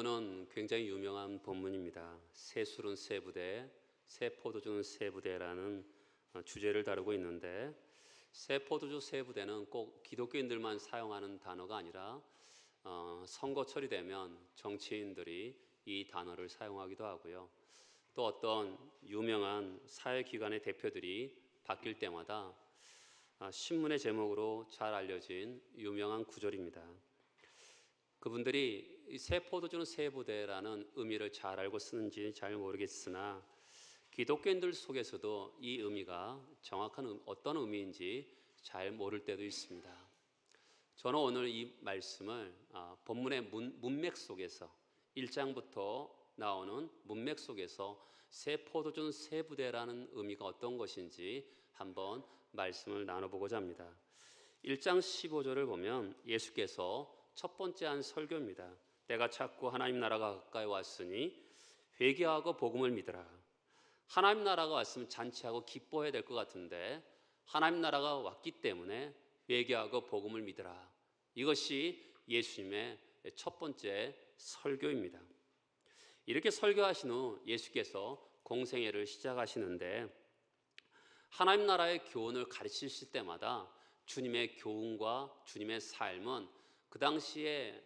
본문은 굉장히 유명한 본문입니다. 새 술은 새 부대, 새 포도주는 새 부대라는 주제를 다루고 있는데, 새 포도주 새 부대는 꼭 기독교인들만 사용하는 단어가 아니라 선거철이 되면 정치인들이 이 단어를 사용하기도 하고요. 또 어떤 유명한 사회기관의 대표들이 바뀔 때마다 신문의 제목으로 잘 알려진 유명한 구절입니다. 그분들이 이 새 포도주는 새 부대라는 의미를 잘 알고 쓰는지 잘 모르겠으나 기독교인들 속에서도 이 의미가 정확한 어떤 의미인지 잘 모를 때도 있습니다. 저는 오늘 이 말씀을 본문의 문맥 속에서 1장부터 나오는 문맥 속에서 새 포도주는 새 부대라는 의미가 어떤 것인지 한번 말씀을 나눠보고자 합니다. 1장 15절을 보면 예수께서 첫 번째 한 설교입니다. 때가 찼고 하나님 나라가 가까이 왔으니 회개하고 복음을 믿으라. 하나님 나라가 왔으면 잔치하고 기뻐해야 될 것 같은데 하나님 나라가 왔기 때문에 회개하고 복음을 믿으라. 이것이 예수님의 첫 번째 설교입니다. 이렇게 설교하신 후 예수께서 공생애를 시작하시는데 하나님 나라의 교훈을 가르치실 때마다 주님의 교훈과 주님의 삶은 그 당시에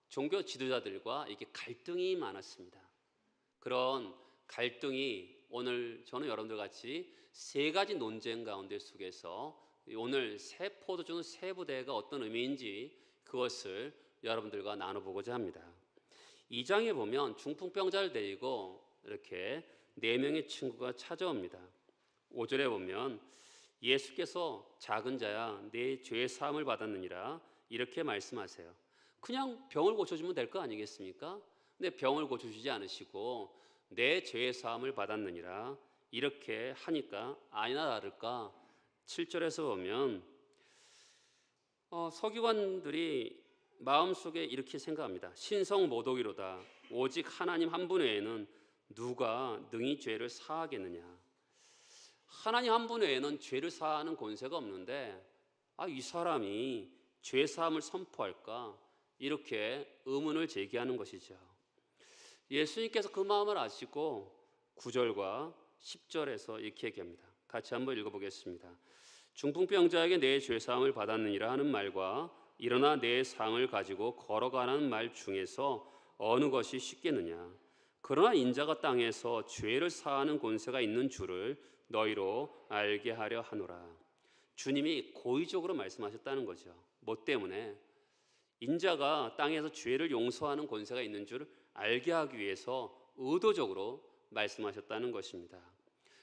종교 지도자들과 이렇게 갈등이 많았습니다. 그런 갈등이 오늘 저는 여러분들 같이 세 가지 논쟁 가운데 속에서 오늘 새 포도주는 새 부대가 어떤 의미인지 그것을 여러분들과 나눠보고자 합니다. 2장에 보면 중풍병자를 데리고 이렇게 4명의 친구가 찾아옵니다. 5절에 보면 예수께서 작은 자야 내 죄의 사함을 받았느니라 이렇게 말씀하세요. 그냥 병을 고쳐주면 될 거 아니겠습니까? 근데 병을 고쳐주지 않으시고 내 죄의 사함을 받았느니라 이렇게 하니까 아니나 다를까 7절에서 보면 서기관들이 마음속에 이렇게 생각합니다. 신성모독이로다. 오직 하나님 한 분 외에는 누가 능히 죄를 사하겠느냐. 하나님 한 분 외에는 죄를 사하는 권세가 없는데 이 사람이 죄 사함을 선포할까? 이렇게 의문을 제기하는 것이죠. 예수님께서 그 마음을 아시고 9절과 10절에서 이렇게 얘기합니다. 같이 한번 읽어보겠습니다. 중풍병자에게 내 죄 사함을 받았느니라 하는 말과 일어나 내 상을 가지고 걸어가라는 말 중에서 어느 것이 쉽겠느냐. 그러나 인자가 땅에서 죄를 사하는 권세가 있는 줄을 너희로 알게 하려 하노라. 주님이 고의적으로 말씀하셨다는 거죠. 뭐 때문에? 인자가 땅에서 죄를 용서하는 권세가 있는 줄을 알게 하기 위해서 의도적으로 말씀하셨다는 것입니다.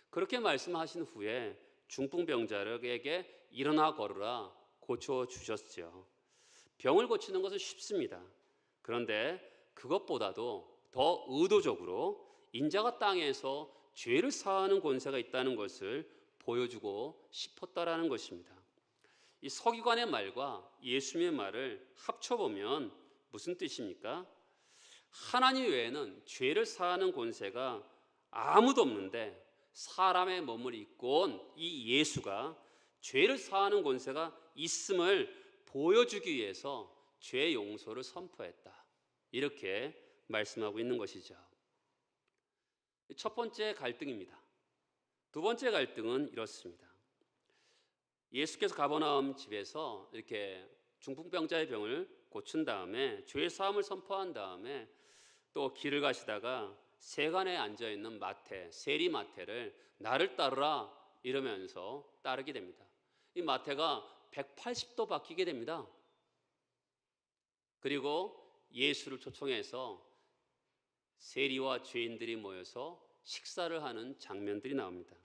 그렇게 말씀하신 후에 중풍병자에게 일어나 걸으라 고쳐주셨죠. 병을 고치는 것은 쉽습니다. 그런데 그것보다도 더 의도적으로 인자가 땅에서 죄를 사하는 권세가 있다는 것을 보여주고 싶었다라는 것입니다. 이 서기관의 말과 예수님의 말을 합쳐보면 무슨 뜻입니까? 하나님 외에는 죄를 사하는 권세가 아무도 없는데 사람의 몸을 입고 온 이 예수가 죄를 사하는 권세가 있음을 보여주기 위해서 죄 용서를 선포했다. 이렇게 말씀하고 있는 것이죠. 첫 번째 갈등입니다. 두 번째 갈등은 이렇습니다. 예수께서 가버나움 집에서 이렇게 중풍병자의 병을 고친 다음에 죄 사함을 선포한 다음에 또 길을 가시다가 세간에 앉아있는 마태, 세리 마태를 나를 따르라 이러면서 따르게 됩니다. 이 마태가 180도 바뀌게 됩니다. 그리고 예수를 초청해서 세리와 죄인들이 모여서 식사를 하는 장면들이 나옵니다.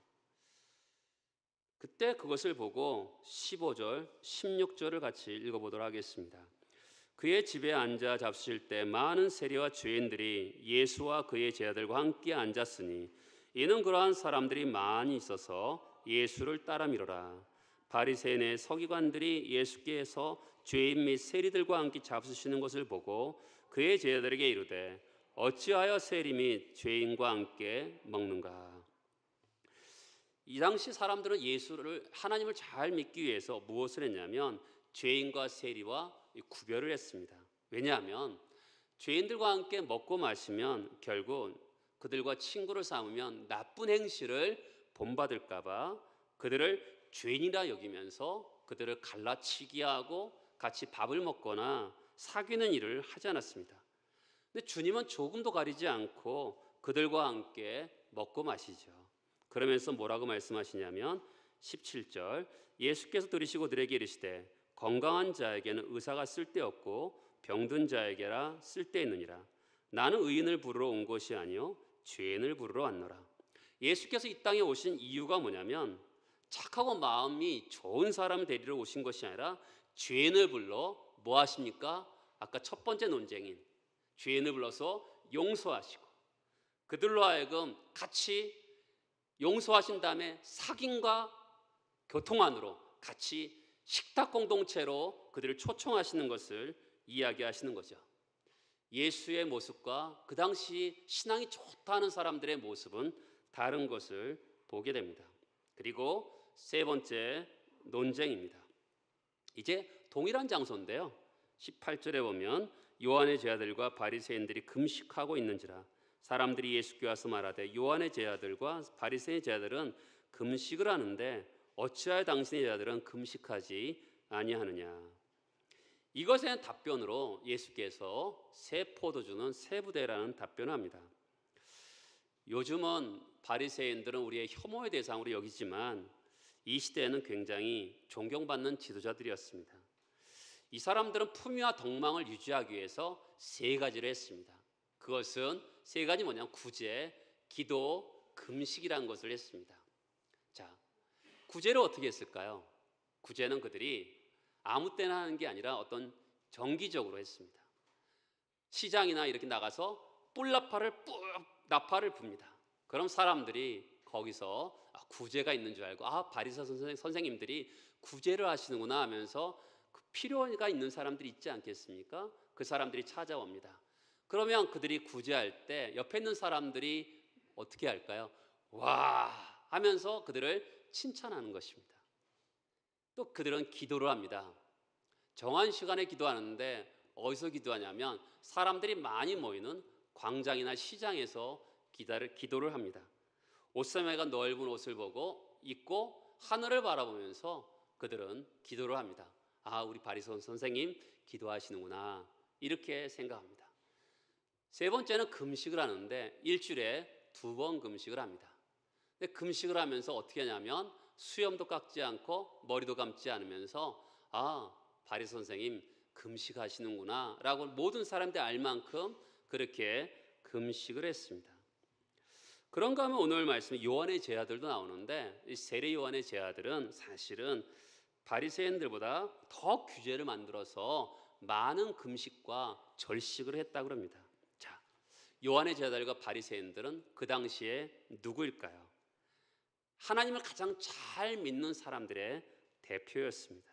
그때 그것을 보고 15절, 16절을 같이 읽어보도록 하겠습니다. 그의 집에 앉아 잡수실 때 많은 세리와 죄인들이 예수와 그의 제자들과 함께 앉았으니 이는 그러한 사람들이 많이 있어서 예수를 따라 밀어라. 바리새인의 서기관들이 예수께서 죄인 및 세리들과 함께 잡수시는 것을 보고 그의 제자들에게 이르되 어찌하여 세리 및 죄인과 함께 먹는가. 이 당시 사람들은 예수를 하나님을 잘 믿기 위해서 무엇을 했냐면 죄인과 세리와 구별을 했습니다. 왜냐하면 죄인들과 함께 먹고 마시면 결국 그들과 친구를 삼으면 나쁜 행실을 본받을까 봐 그들을 죄인이라 여기면서 그들을 갈라치기 하고 같이 밥을 먹거나 사귀는 일을 하지 않았습니다. 근데 주님은 조금도 가리지 않고 그들과 함께 먹고 마시죠. 그러면서 뭐라고 말씀하시냐면 17절, 예수께서 들으시고 그들에게 이르시되 건강한 자에게는 의사가 쓸데없고 병든 자에게라 쓸데있느니라. 나는 의인을 부르러 온 것이 아니요 죄인을 부르러 왔노라. 예수께서 이 땅에 오신 이유가 뭐냐면 착하고 마음이 좋은 사람을 데리러 오신 것이 아니라 죄인을 불러 뭐 하십니까? 아까 첫 번째 논쟁인 죄인을 불러서 용서하시고 그들로 하여금 같이 용서하신 다음에 사귐과 교통 안으로 같이 식탁 공동체로 그들을 초청하시는 것을 이야기하시는 거죠. 예수의 모습과 그 당시 신앙이 좋다는 사람들의 모습은 다른 것을 보게 됩니다. 그리고 세 번째 논쟁입니다. 이제 동일한 장소인데요. 18절에 보면 요한의 제자들과 바리새인들이 금식하고 있는지라 사람들이 예수께 와서 말하되 요한의 제자들과 바리새인 제자들은 금식을 하는데 어찌하여 당신의 제자들은 금식하지 아니하느냐. 이것에 대한 답변으로 예수께서 새 포도주는 새 부대라는 답변을 합니다. 요즘은 바리새인들은 우리의 혐오의 대상으로 여기지만 이 시대에는 굉장히 존경받는 지도자들이었습니다. 이 사람들은 품위와 덕망을 유지하기 위해서 세 가지를 했습니다. 그것은 세 가지 뭐냐면 구제, 기도, 금식이라는 것을 했습니다. 자, 구제를 어떻게 했을까요? 구제는 그들이 아무 때나 하는 게 아니라 어떤 정기적으로 했습니다. 시장이나 이렇게 나가서 나팔을 붑니다. 그럼 사람들이 거기서 구제가 있는 줄 알고 바리새 선생님들이 구제를 하시는구나 하면서 그 필요가 있는 사람들이 있지 않겠습니까? 그 사람들이 찾아옵니다. 그러면 그들이 구제할 때 옆에 있는 사람들이 어떻게 할까요? 와 하면서 그들을 칭찬하는 것입니다. 또 그들은 기도를 합니다. 정한 시간에 기도하는데 어디서 기도하냐면 사람들이 많이 모이는 광장이나 시장에서 기도를 합니다. 옷소매가 넓은 옷을 보고 입고 하늘을 바라보면서 그들은 기도를 합니다. 우리 바리새인 선생님 기도하시는구나 이렇게 생각합니다. 세 번째는 금식을 하는데 일주일에 2번 금식을 합니다. 근데 금식을 하면서 어떻게 하냐면 수염도 깎지 않고 머리도 감지 않으면서 바리새인 선생님 금식하시는구나 라고 모든 사람들이 알 만큼 그렇게 금식을 했습니다. 그런가 하면 오늘 말씀에 요한의 제자들도 나오는데 이 세례 요한의 제자들은 사실은 바리새인들보다 더 규제를 만들어서 많은 금식과 절식을 했다고 합니다. 자, 요한의 제자들과 바리새인들은 그 당시에 누구일까요? 하나님을 가장 잘 믿는 사람들의 대표였습니다.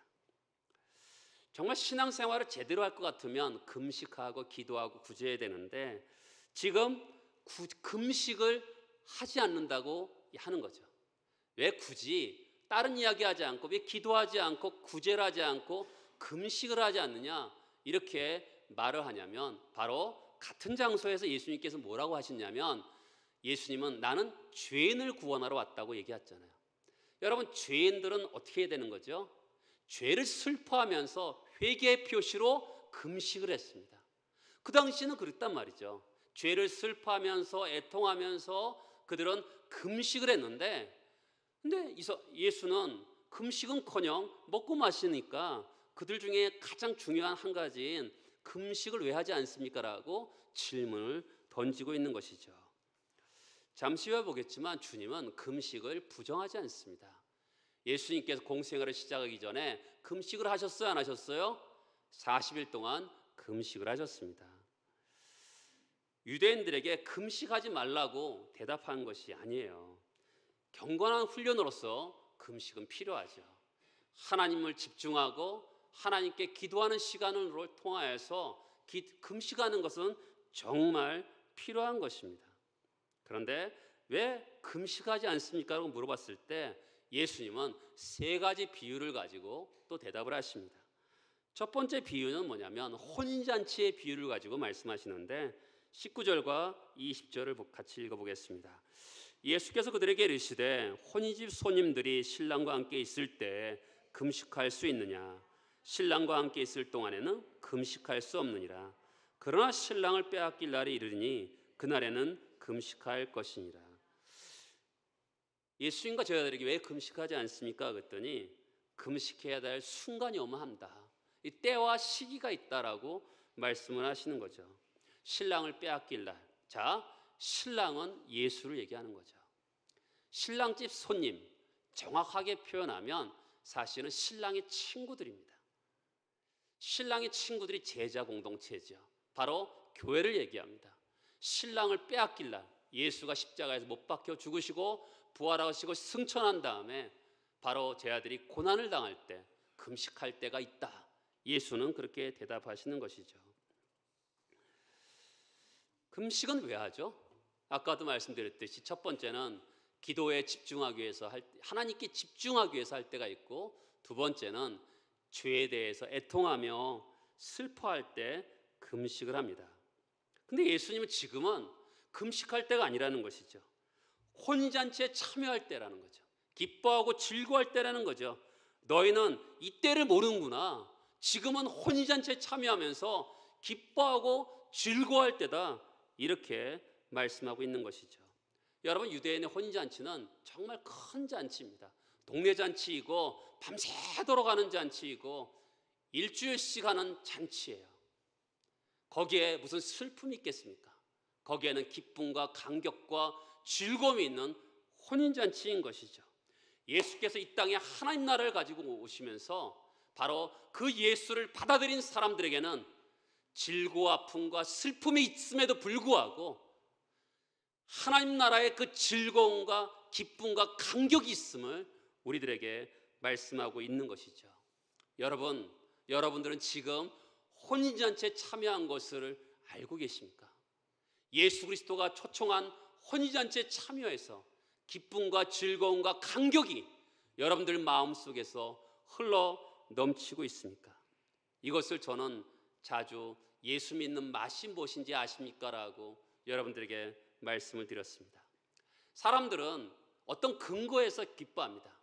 정말 신앙생활을 제대로 할 것 같으면 금식하고 기도하고 구제해야 되는데 지금 금식을 하지 않는다고 하는 거죠. 왜 굳이 다른 이야기하지 않고 왜 기도하지 않고 구제를 하지 않고 금식을 하지 않느냐 이렇게 말을 하냐면 바로 같은 장소에서 예수님께서 뭐라고 하셨냐면 예수님은 나는 죄인을 구원하러 왔다고 얘기했잖아요. 여러분 죄인들은 어떻게 해야 되는 거죠? 죄를 슬퍼하면서 회개의 표시로 금식을 했습니다. 그 당시는 그랬단 말이죠. 죄를 슬퍼하면서 애통하면서 그들은 금식을 했는데 근데 예수는 금식은커녕 먹고 마시니까 그들 중에 가장 중요한 한 가지인 금식을 왜 하지 않습니까? 라고 질문을 던지고 있는 것이죠. 잠시 후에 보겠지만 주님은 금식을 부정하지 않습니다. 예수님께서 공생활을 시작하기 전에 금식을 하셨어요? 안 하셨어요? 40일 동안 금식을 하셨습니다. 유대인들에게 금식하지 말라고 대답한 것이 아니에요. 경건한 훈련으로서 금식은 필요하죠. 하나님을 집중하고 하나님께 기도하는 시간을 통하여서 금식하는 것은 정말 필요한 것입니다. 그런데 왜 금식하지 않습니까? 라고 물어봤을 때 예수님은 세 가지 비유를 가지고 또 대답을 하십니다. 첫 번째 비유는 뭐냐면 혼인잔치의 비유를 가지고 말씀하시는데 19절과 20절을 같이 읽어보겠습니다. 예수께서 그들에게 이르시되 혼인집 손님들이 신랑과 함께 있을 때 금식할 수 있느냐? 신랑과 함께 있을 동안에는 금식할 수 없느니라. 그러나 신랑을 빼앗길 날이 이르니 그날에는 금식할 것이니라. 예수님과 저희들에게 왜 금식하지 않습니까? 그랬더니 금식해야 될 순간이 오면 한다. 이 때와 시기가 있다라고 말씀을 하시는 거죠. 신랑을 빼앗길 날. 자, 신랑은 예수를 얘기하는 거죠. 신랑집 손님, 정확하게 표현하면 사실은 신랑의 친구들입니다. 신랑의 친구들이 제자 공동체죠. 바로 교회를 얘기합니다. 신랑을 빼앗길 날, 예수가 십자가에서 못 박혀 죽으시고 부활하시고 승천한 다음에 바로 제자들이 고난을 당할 때 금식할 때가 있다. 예수는 그렇게 대답하시는 것이죠. 금식은 왜 하죠? 아까도 말씀드렸듯이 첫 번째는 기도에 집중하기 위해서 하나님께 집중하기 위해서 할 때가 있고, 두 번째는 죄에 대해서 애통하며 슬퍼할 때 금식을 합니다. 근데 예수님은 지금은 금식할 때가 아니라는 것이죠. 혼인잔치에 참여할 때라는 거죠. 기뻐하고 즐거워할 때라는 거죠. 너희는 이때를 모르는구나. 지금은 혼인잔치에 참여하면서 기뻐하고 즐거워할 때다. 이렇게 말씀하고 있는 것이죠. 여러분, 유대인의 혼인잔치는 정말 큰 잔치입니다. 동네 잔치이고 밤새도록 하는 잔치이고 일주일씩 하는 잔치예요. 거기에 무슨 슬픔이 있겠습니까? 거기에는 기쁨과 감격과 즐거움이 있는 혼인잔치인 것이죠. 예수께서 이 땅에 하나님 나라를 가지고 오시면서 바로 그 예수를 받아들인 사람들에게는 질고 아픔과 슬픔이 있음에도 불구하고 하나님 나라의 그 즐거움과 기쁨과 감격이 있음을 우리들에게 말씀하고 있는 것이죠. 여러분들은 지금 혼인잔치에 참여한 것을 알고 계십니까? 예수 그리스도가 초청한 혼인잔치에 참여해서 기쁨과 즐거움과 감격이 여러분들 마음속에서 흘러 넘치고 있습니까? 이것을 저는 자주 예수 믿는 맛이 무엇인지 아십니까? 라고 여러분들에게 말씀을 드렸습니다. 사람들은 어떤 근거에서 기뻐합니다.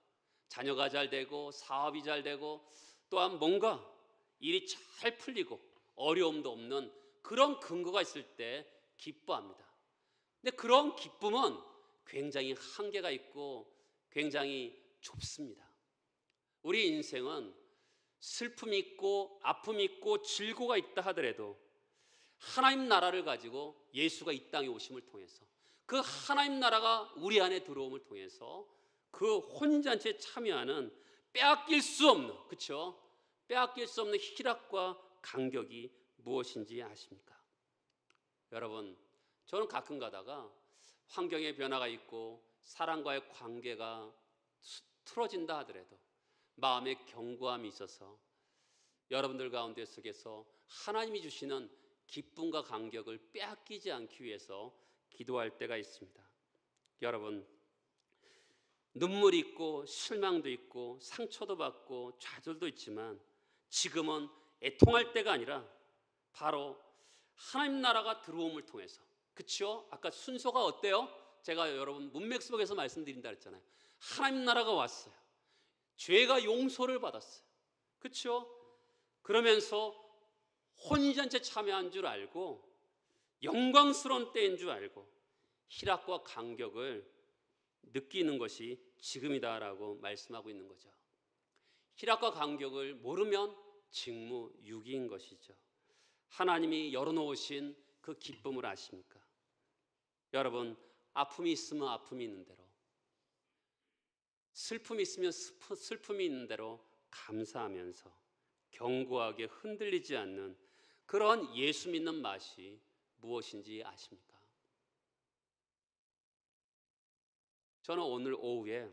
자녀가 잘 되고 사업이 잘 되고 또한 뭔가 일이 잘 풀리고 어려움도 없는 그런 근거가 있을 때 기뻐합니다. 근데 그런 기쁨은 굉장히 한계가 있고 굉장히 좁습니다. 우리 인생은 슬픔이 있고 아픔이 있고 질고가 있다 하더라도 하나님 나라를 가지고 예수가 이 땅에 오심을 통해서 그 하나님 나라가 우리 안에 들어옴을 통해서 그 혼인잔치에 참여하는 빼앗길 수 없는, 그렇죠? 빼앗길 수 없는 희락과 감격이 무엇인지 아십니까? 여러분, 저는 가끔 가다가 환경의 변화가 있고 사람과의 관계가 틀어진다 하더라도 마음의 견고함이 있어서 여러분들 가운데 속에서 하나님이 주시는 기쁨과 감격을 빼앗기지 않기 위해서 기도할 때가 있습니다. 여러분, 눈물이 있고 실망도 있고 상처도 받고 좌절도 있지만 지금은 애통할 때가 아니라 바로 하나님 나라가 들어옴을 통해서, 그렇죠? 아까 순서가 어때요? 제가 여러분 문맥 속에서 말씀드린다 했잖아요. 하나님 나라가 왔어요. 죄가 용서를 받았어요. 그렇죠? 그러면서 혼인잔치에 참여한 줄 알고 영광스러운 때인 줄 알고 희락과 감격을 느끼는 것이 지금이다라고 말씀하고 있는 거죠. 희락과 감격을 모르면 직무유기인 것이죠. 하나님이 열어놓으신 그 기쁨을 아십니까? 여러분, 아픔이 있으면 아픔이 있는 대로, 슬픔이 있으면 슬픔이 있는 대로 감사하면서 견고하게 흔들리지 않는 그런 예수 믿는 맛이 무엇인지 아십니까? 저는 오늘 오후에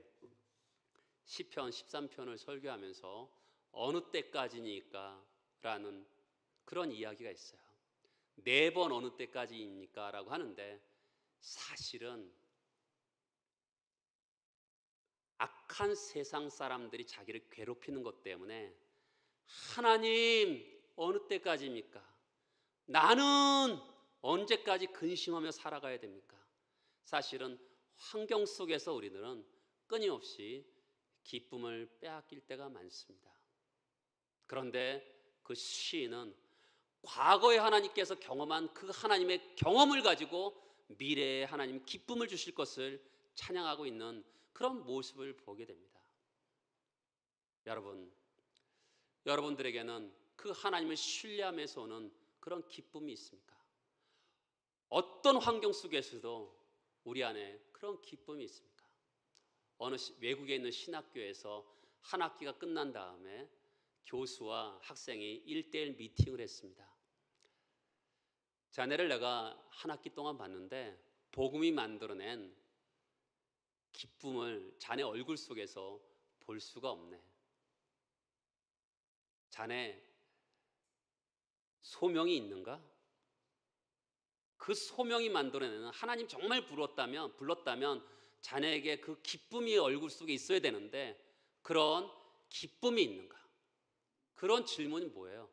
시편 13편을 설교하면서 어느 때까지니까 라는 그런 이야기가 있어요. 4번 어느 때까지입니까? 라고 하는데 사실은 악한 세상 사람들이 자기를 괴롭히는 것 때문에 하나님 어느 때까지입니까? 나는 언제까지 근심하며 살아가야 됩니까? 사실은 환경 속에서 우리들은 끊임없이 기쁨을 빼앗길 때가 많습니다. 그런데 그 시인은 과거에 하나님께서 경험한 그 하나님의 경험을 가지고 미래에 하나님 기쁨을 주실 것을 찬양하고 있는 그런 모습을 보게 됩니다. 여러분들에게는 그 하나님을 신뢰하면서 오는 그런 기쁨이 있습니까? 어떤 환경 속에서도 우리 안에 그런 기쁨이 있습니까? 어느 외국에 있는 신학교에서 한 학기가 끝난 다음에 교수와 학생이 1대1 미팅을 했습니다. 자네를 내가 한 학기 동안 봤는데 복음이 만들어낸 기쁨을 자네 얼굴 속에서 볼 수가 없네. 자네 소명이 있는가? 그 소명이 만들어내는 하나님 정말 불렀다면 자네에게 그 기쁨이 얼굴 속에 있어야 되는데 그런 기쁨이 있는가? 그런 질문이 뭐예요?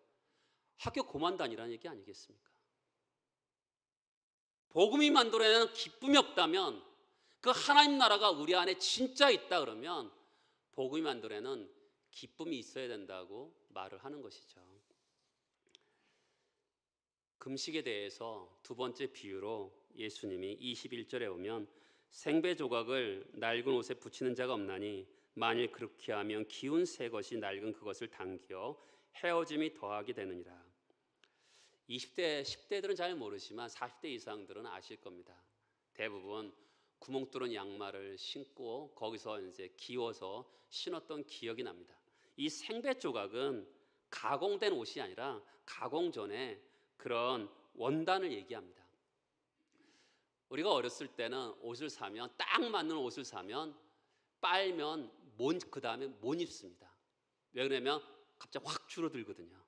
학교 고만다니라는 얘기 아니겠습니까? 복음이 만들어내는 기쁨이 없다면 그 하나님 나라가 우리 안에 진짜 있다 그러면 복음이 만들어내는 기쁨이 있어야 된다고 말을 하는 것이죠. 금식에 대해서 두 번째 비유로 예수님이 21절에 보면 생배 조각을 낡은 옷에 붙이는 자가 없나니 만일 그렇게 하면 기운 새 것이 낡은 그것을 당겨 헤어짐이 더하게 되느니라. 20대, 10대들은 잘 모르지만 40대 이상들은 아실 겁니다. 대부분 구멍 뚫은 양말을 신고 거기서 이제 기워서 신었던 기억이 납니다. 이 생배 조각은 가공된 옷이 아니라 가공 전에 그런 원단을 얘기합니다. 우리가 어렸을 때는 옷을 사면 딱 맞는 옷을 사면 빨면 그 다음에 못 입습니다. 왜 그러냐면 갑자기 확 줄어들거든요.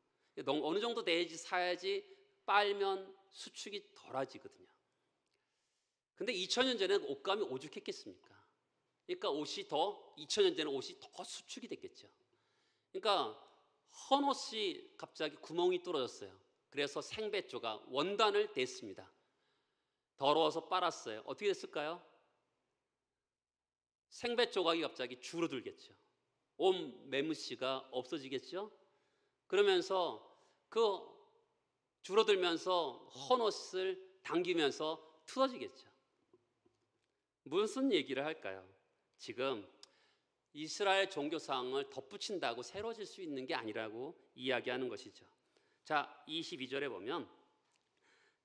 어느 정도 돼야지 사야지 빨면 수축이 덜해지거든요. 근데 2000년 전에는 옷감이 오죽했겠습니까? 그러니까 2000년 전에 옷이 더 수축이 됐겠죠. 그러니까 헌옷이 갑자기 구멍이 뚫어졌어요. 그래서 생배조가 원단을 댔습니다. 더러워서 빨았어요. 어떻게 됐을까요? 생배 조각이 갑자기 줄어들겠죠. 옷 매무씨가 없어지겠죠. 그러면서 그 줄어들면서 헌옷을 당기면서 틀어지겠죠. 무슨 얘기를 할까요? 지금 이스라엘 종교상을 덧붙인다고 새로워질 수 있는 게 아니라고 이야기하는 것이죠. 자, 22절에 보면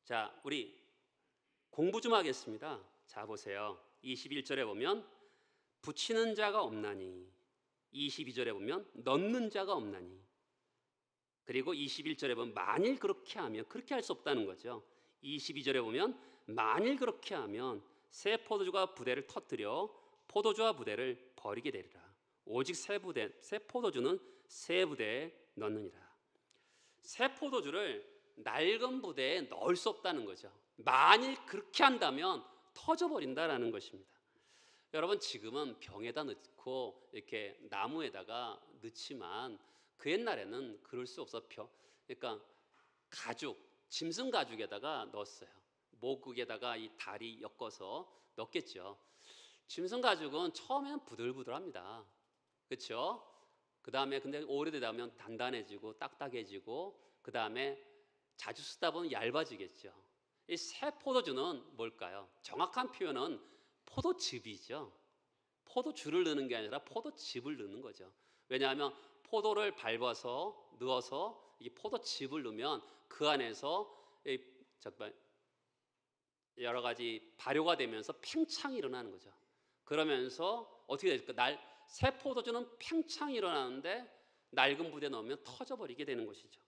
자, 우리 공부 좀 하겠습니다. 자, 보세요. 21절에 보면 붙이는 자가 없나니 22절에 보면 넣는 자가 없나니 그리고 21절에 보면 만일 그렇게 하면 그렇게 할 수 없다는 거죠. 22절에 보면 만일 그렇게 하면 새 포도주가 부대를 터뜨려 포도주와 부대를 버리게 되리라. 오직 새 포도주는 새 부대에 넣느니라. 새 포도주를 낡은 부대에 넣을 수 없다는 거죠. 만일 그렇게 한다면 터져버린다라는 것입니다. 여러분 지금은 병에다 넣고 이렇게 나무에다가 넣지만 그 옛날에는 그럴 수 없어. 그러니까 짐승 가죽에다가 넣었어요. 목국에다가 이 다리 엮어서 넣겠죠. 짐승 가죽은 처음에는 부들부들합니다. 그렇죠? 그 다음에 근데 오래되다 보면 단단해지고 딱딱해지고 그 다음에 자주 쓰다 보면 얇아지겠죠. 이 새 포도주는 뭘까요? 정확한 표현은 포도즙이죠. 포도주를 넣는 게 아니라 포도즙을 넣는 거죠. 왜냐하면 포도를 밟아서 넣어서 이 포도즙을 넣으면 그 안에서 여러 가지 발효가 되면서 팽창이 일어나는 거죠. 그러면서 어떻게 될까? 새 포도주는 팽창이 일어나는데 낡은 부대에 넣으면 터져버리게 되는 것이죠.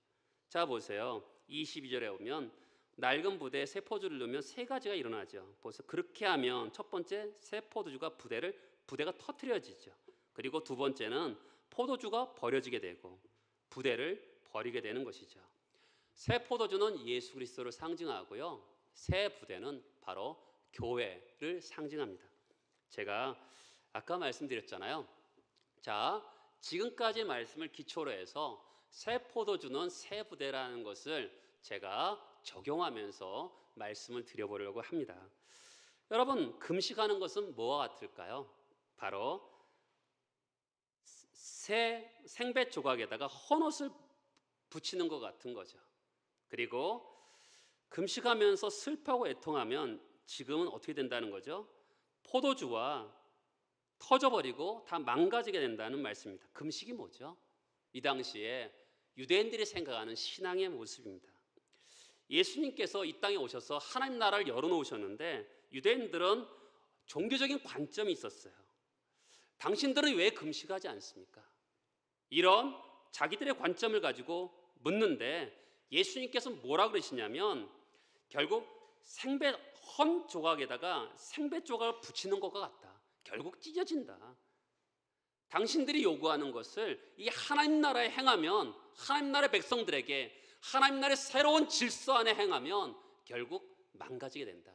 자 보세요. 22절에 보면 낡은 부대에 새 포도주를 넣으면 세 가지가 일어나죠. 벌써 그렇게 하면 첫 번째 새 포도주가 부대가 터뜨려지죠. 그리고 두 번째는 포도주가 버려지게 되고 부대를 버리게 되는 것이죠. 새 포도주는 예수 그리스도를 상징하고요. 새 부대는 바로 교회를 상징합니다. 제가 아까 말씀드렸잖아요. 자, 지금까지 말씀을 기초로 해서 새 포도주는 새 부대라는 것을 제가 적용하면서 말씀을 드려보려고 합니다. 여러분, 금식하는 것은 뭐와 같을까요? 바로 새 생배 조각에다가 헌옷을 붙이는 것 같은 거죠. 그리고 금식하면서 슬퍼하고 애통하면 지금은 어떻게 된다는 거죠? 포도주와 터져버리고 다 망가지게 된다는 말씀입니다. 금식이 뭐죠? 이 당시에 유대인들이 생각하는 신앙의 모습입니다. 예수님께서 이 땅에 오셔서 하나님 나라를 열어놓으셨는데 유대인들은 종교적인 관점이 있었어요. 당신들은 왜 금식하지 않습니까? 이런 자기들의 관점을 가지고 묻는데 예수님께서 뭐라 그러시냐면 결국 생배 헌 조각에다가 생배 조각을 붙이는 것과 같다. 결국 찢어진다. 당신들이 요구하는 것을 이 하나님 나라에 행하면, 하나님 나라의 백성들에게 하나님 나라의 새로운 질서 안에 행하면 결국 망가지게 된다.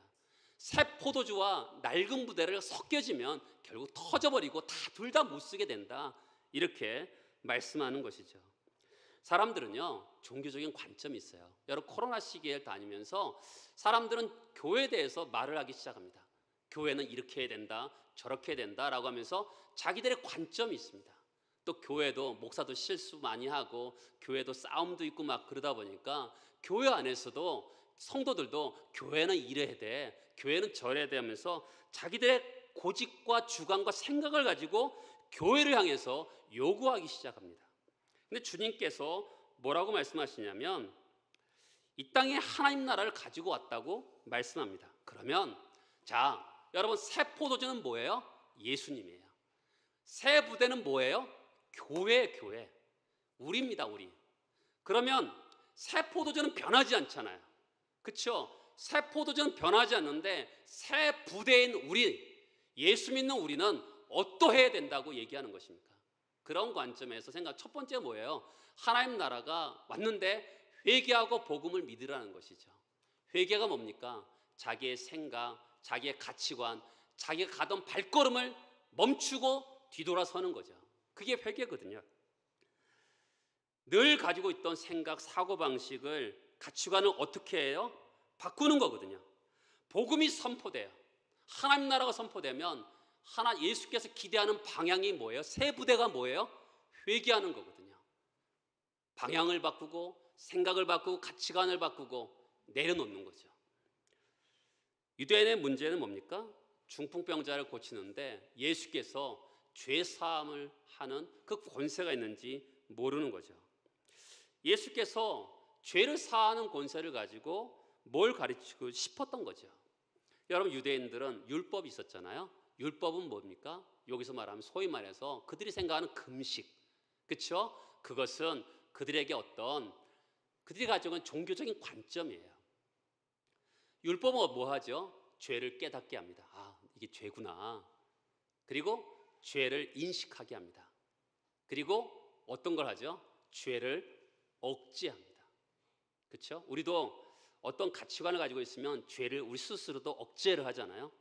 새 포도주와 낡은 부대를 섞여지면 결국 터져버리고 둘 다 못 쓰게 된다. 이렇게 말씀하는 것이죠. 사람들은요, 종교적인 관점이 있어요. 여러분, 코로나 시기에 다니면서 사람들은 교회에 대해서 말을 하기 시작합니다. 교회는 이렇게 해야 된다, 저렇게 해야 된다라고 하면서 자기들의 관점이 있습니다. 또 교회도 목사도 실수 많이 하고 교회도 싸움도 있고 막 그러다 보니까 교회 안에서도 성도들도 교회는 이래야 돼, 교회는 저래야 돼 하면서 자기들의 고집과 주관과 생각을 가지고 교회를 향해서 요구하기 시작합니다. 근데 주님께서 뭐라고 말씀하시냐면 이 땅에 하나님 나라를 가지고 왔다고 말씀합니다. 그러면 자, 여러분, 새 포도주는 뭐예요? 예수님이에요. 새 부대는 뭐예요? 교회. 우리입니다, 우리. 그러면 새 포도주는 변하지 않잖아요. 그렇죠? 새 포도주는 변하지 않는데 새 부대인 우리, 예수 믿는 우리는 어떠해야 된다고 얘기하는 것입니까? 그런 관점에서 첫 번째 뭐예요? 하나님 나라가 왔는데 회개하고 복음을 믿으라는 것이죠. 회개가 뭡니까? 자기의 생각, 자기의 가치관, 자기가 가던 발걸음을 멈추고 뒤돌아서는 거죠. 그게 회개거든요. 늘 가지고 있던 생각, 사고방식을, 가치관을 어떻게 해요? 바꾸는 거거든요. 복음이 선포돼요. 하나님 나라가 선포되면 예수께서 기대하는 방향이 뭐예요? 새 부대가 뭐예요? 회개하는 거거든요. 방향을 바꾸고 생각을 바꾸고 가치관을 바꾸고 내려놓는 거죠. 유대인의 문제는 뭡니까? 중풍병자를 고치는데 예수께서 죄 사함을 하는 그 권세가 있는지 모르는 거죠. 예수께서 죄를 사하는 권세를 가지고 뭘 가르치고 싶었던 거죠. 여러분, 유대인들은 율법이 있었잖아요. 율법은 뭡니까? 여기서 말하면 소위 말해서 그들이 생각하는 금식, 그렇죠? 그것은 그들에게 그들이 가지고 있는 종교적인 관점이에요. 율법은 뭐 하죠? 죄를 깨닫게 합니다. 아, 이게 죄구나. 그리고 죄를 인식하게 합니다. 그리고 어떤 걸 하죠? 죄를 억제합니다. 그렇죠? 우리도 어떤 가치관을 가지고 있으면 죄를 우리 스스로도 억제를 하잖아요.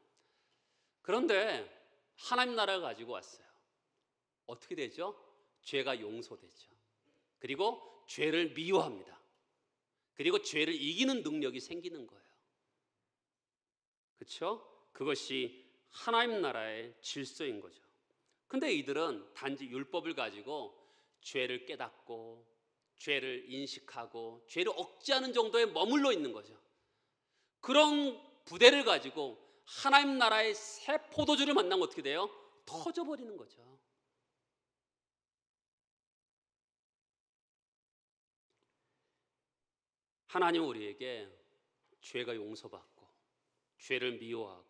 그런데 하나님 나라를 가지고 왔어요. 어떻게 되죠? 죄가 용서되죠. 그리고 죄를 미워합니다. 그리고 죄를 이기는 능력이 생기는 거예요. 그렇죠? 그것이 하나님 나라의 질서인 거죠. 근데 이들은 단지 율법을 가지고 죄를 깨닫고 죄를 인식하고 죄를 억제하는 정도에 머물러 있는 거죠. 그런 부대를 가지고 하나님 나라의 새 포도주를 만나면 어떻게 돼요? 터져버리는 거죠. 하나님은 우리에게 죄가 용서받고 죄를 미워하고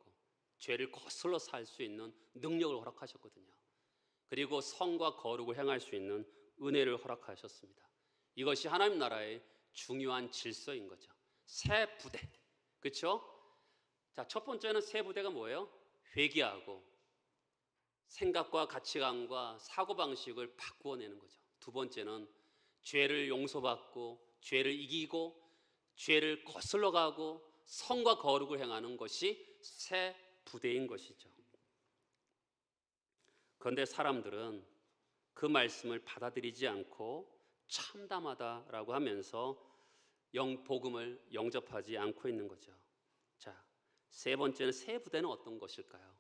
죄를 거슬러 살 수 있는 능력을 허락하셨거든요. 그리고 성과 거룩을 행할 수 있는 은혜를 허락하셨습니다. 이것이 하나님 나라의 중요한 질서인 거죠. 새 부대, 그렇죠? 자, 첫 번째는 새 부대가 뭐예요? 회개하고 생각과 가치관과 사고방식을 바꾸어내는 거죠. 두 번째는 죄를 용서받고 죄를 이기고 죄를 거슬러 가고 성과 거룩을 행하는 것이 새 부대인 것이죠. 그런데 사람들은 그 말씀을 받아들이지 않고 참담하다라고 하면서 복음을 영접하지 않고 있는 거죠. 자, 세 번째는 세 부대는 어떤 것일까요?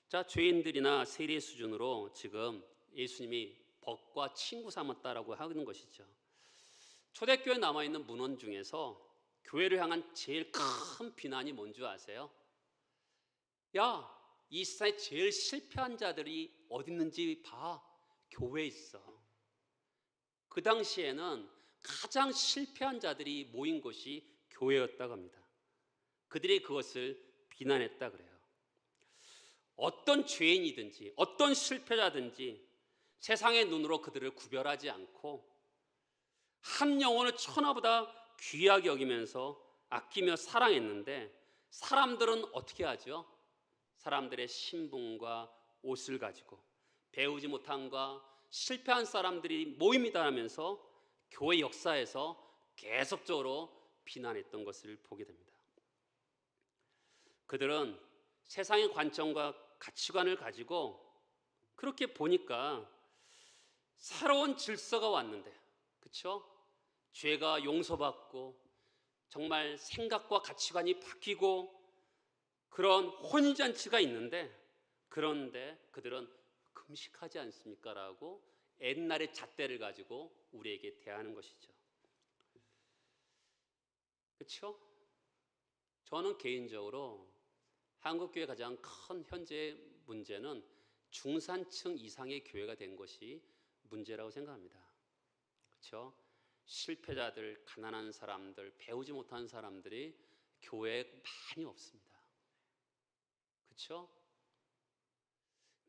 자, 죄인들이나 세리 수준으로 지금 예수님이 벗과 친구 삼았다라고 하는 것이죠. 초대교회에 남아있는 문헌 중에서 교회를 향한 제일 큰 비난이 뭔지 아세요? 야, 이 세상에 제일 실패한 자들이 어디 있는지 봐. 교회에 있어. 그 당시에는 가장 실패한 자들이 모인 곳이 교회였다고 합니다. 그들이 그것을 비난했다 그래요. 어떤 죄인이든지 어떤 실패자든지 세상의 눈으로 그들을 구별하지 않고 한 영혼을 천하보다 귀하게 여기면서 아끼며 사랑했는데, 사람들은 어떻게 하죠? 사람들의 신분과 옷을 가지고 배우지 못함과 실패한 사람들이 모임이다 하면서 교회 역사에서 계속적으로 비난했던 것을 보게 됩니다. 그들은 세상의 관점과 가치관을 가지고 그렇게 보니까 새로운 질서가 왔는데, 그렇죠? 죄가 용서받고 정말 생각과 가치관이 바뀌고 그런 혼인잔치가 있는데, 그런데 그들은 금식하지 않습니까? 라고 옛날의 잣대를 가지고 우리에게 대하는 것이죠. 그렇죠? 저는 개인적으로 한국교회 가장 큰 현재 문제는 중산층 이상의 교회가 된 것이 문제라고 생각합니다. 그렇죠? 실패자들, 가난한 사람들, 배우지 못한 사람들이 교회에 많이 없습니다. 그렇죠?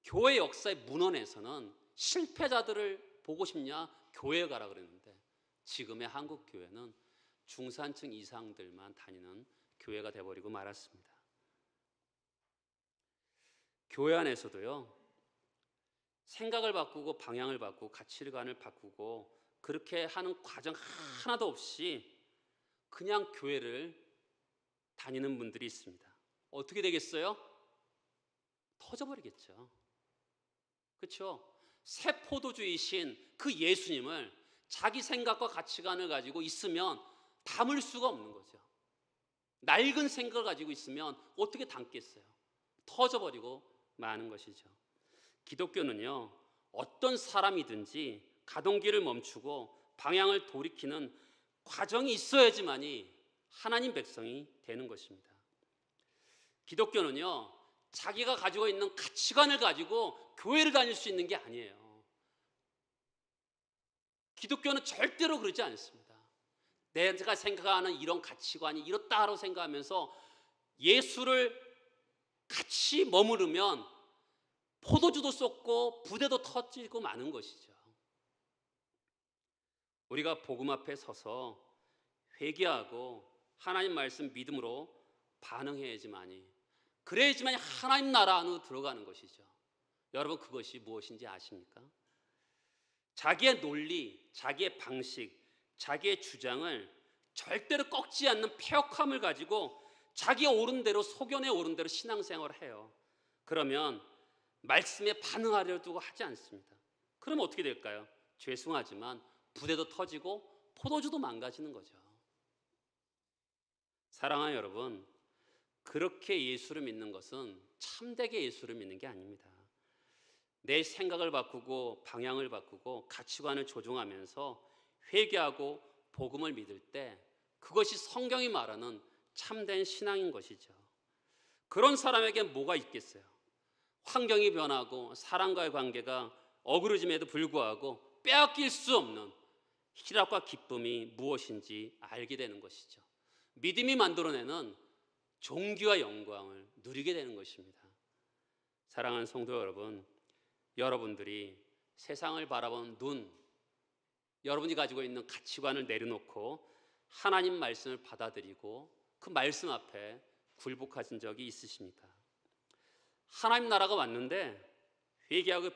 교회 역사의 문헌에서는 실패자들을 보고 싶냐? 교회에 가라 그랬는데, 지금의 한국 교회는 중산층 이상들만 다니는 교회가 돼버리고 말았습니다. 교회 안에서도요, 생각을 바꾸고 방향을 바꾸고 가치관을 바꾸고 그렇게 하는 과정 하나도 없이 그냥 교회를 다니는 분들이 있습니다. 어떻게 되겠어요? 터져버리겠죠. 그렇죠? 새 포도주이신 그 예수님을 자기 생각과 가치관을 가지고 있으면 담을 수가 없는 거죠. 낡은 생각을 가지고 있으면 어떻게 담겠어요? 터져버리고 마는 것이죠. 기독교는요, 어떤 사람이든지 가동기를 멈추고 방향을 돌이키는 과정이 있어야지만이 하나님 백성이 되는 것입니다. 기독교는요, 자기가 가지고 있는 가치관을 가지고 교회를 다닐 수 있는 게 아니에요. 기독교는 절대로 그러지 않습니다. 내가 생각하는 이런 가치관이 이렇다고 생각하면서 예수를 같이 머무르면 포도주도 쏟고 부대도 터지고 마는 것이죠. 우리가 복음 앞에 서서 회개하고 하나님 말씀 믿음으로 반응해야지만이, 그래야지만이 하나님 나라 안으로 들어가는 것이죠. 여러분, 그것이 무엇인지 아십니까? 자기의 논리, 자기의 방식, 자기의 주장을 절대로 꺾지 않는 폐역함을 가지고 자기가 옳은 대로, 소견에 옳은 대로 신앙생활을 해요. 그러면 말씀에 반응하려고 하지 않습니다. 그럼 어떻게 될까요? 죄송하지만 부대도 터지고 포도주도 망가지는 거죠. 사랑하는 여러분, 그렇게 예수를 믿는 것은 참되게 예수를 믿는 게 아닙니다. 내 생각을 바꾸고 방향을 바꾸고 가치관을 조정하면서 회개하고 복음을 믿을 때 그것이 성경이 말하는 참된 신앙인 것이죠. 그런 사람에게 뭐가 있겠어요? 환경이 변하고 사람과의 관계가 어그러짐에도 불구하고 빼앗길 수 없는 희락과 기쁨이 무엇인지 알게 되는 것이죠. 믿음이 만들어내는 존귀와 영광을 누리게 되는 것입니다. 사랑하는 성도 여러분, 여러분들이 세상을 바라보는 눈, 여러분이 가지고 있는 가치관을 내려놓고 하나님 말씀을 받아들이고 그 말씀 앞에 굴복하신 적이 있으십니까? 하나님 나라가 왔는데 회개하고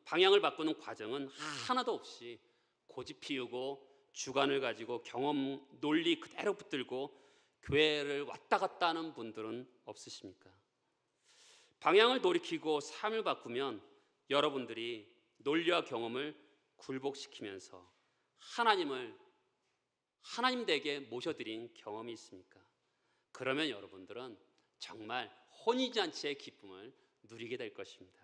방향을 바꾸는 과정은 하나도 없이 고집 피우고 주관을 가지고 경험, 논리 그대로 붙들고 교회를 왔다 갔다 하는 분들은 없으십니까? 방향을 돌이키고 삶을 바꾸면 여러분들이 논리와 경험을 굴복시키면서 하나님 댁에 모셔드린 경험이 있습니까? 그러면 여러분들은 정말 혼인잔치의 기쁨을 누리게 될 것입니다.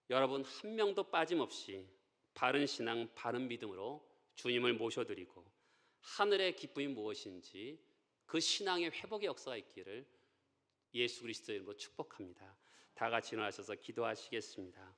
여러분 한 명도 빠짐없이 바른 신앙, 바른 믿음으로 주님을 모셔드리고 하늘의 기쁨이 무엇인지 그 신앙의 회복의 역사가 있기를 예수 그리스도의 이름으로 축복합니다. 다 같이 일어나셔서 기도하시겠습니다.